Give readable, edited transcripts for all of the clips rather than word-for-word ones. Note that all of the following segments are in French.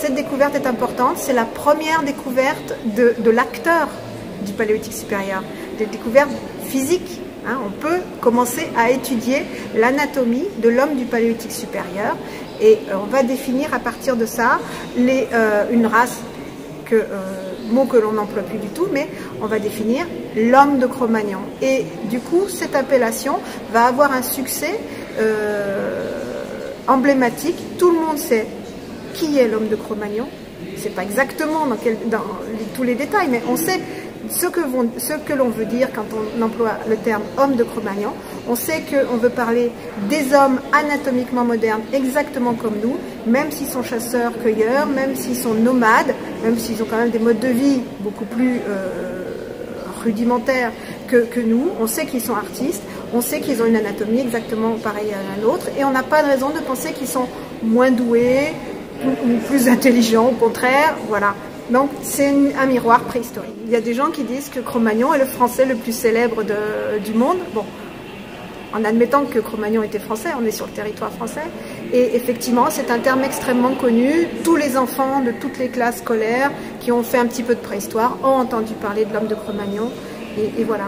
cette découverte est importante. C'est la première découverte de l'acteur du Paléolithique supérieur, des découvertes physiques. Hein, on peut commencer à étudier l'anatomie de l'homme du Paléolithique supérieur et on va définir à partir de ça une race, mot que l'on n'emploie plus du tout, mais on va définir l'homme de Cro-Magnon. Et du coup, cette appellation va avoir un succès emblématique. Tout le monde sait qui est l'homme de Cro-Magnon. C'est pas exactement dans tous les détails, mais on sait ce que l'on veut dire quand on emploie le terme homme de Cro-Magnon. On sait qu'on veut parler des hommes anatomiquement modernes, exactement comme nous, même s'ils sont chasseurs-cueilleurs, même s'ils sont nomades, même s'ils ont quand même des modes de vie beaucoup plus rudimentaires que nous. On sait qu'ils sont artistes, on sait qu'ils ont une anatomie exactement pareille à la nôtre, et on n'a pas de raison de penser qu'ils sont moins doués ou plus intelligents, au contraire, voilà. Donc c'est un miroir préhistorique. Il y a des gens qui disent que Cro-Magnon est le français le plus célèbre du monde. Bon, en admettant que Cro-Magnon était français, on est sur le territoire français. Et effectivement, c'est un terme extrêmement connu. Tous les enfants de toutes les classes scolaires qui ont fait un petit peu de préhistoire ont entendu parler de l'homme de Cro-Magnon. Et voilà.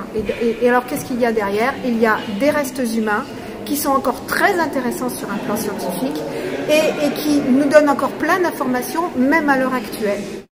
Et alors, qu'est-ce qu'il y a derrière? Il y a des restes humains qui sont encore très intéressants sur un plan scientifique et qui nous donnent encore plein d'informations, même à l'heure actuelle.